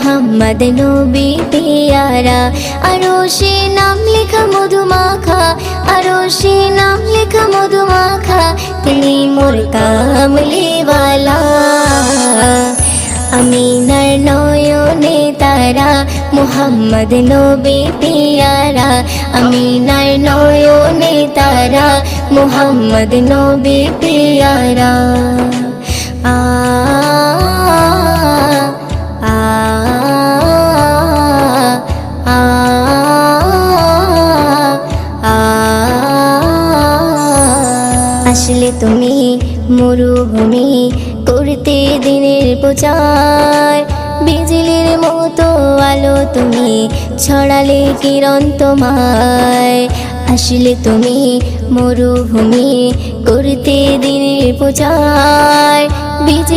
मुहम्मद नबी प्यारा। अरोशे नाम लिखा मधुमाखा, अरोशे नाम लिखा मधुमाखा, तिनी मोर कामलीवाला। आमिनार नयने तारा मुहम्मद नबी प्यारा। आमिनार नयने तारा मुहम्मद नबी प्यारा। आ आ आ आ আসলে তুমি মরুভূমি করতে দিনের প্রচার, বিজলির মতো আলো তুমি ছড়ালে কিরণ তোমায়। আসলে তুমি মরুভূমি করতে দিনের প্রচার,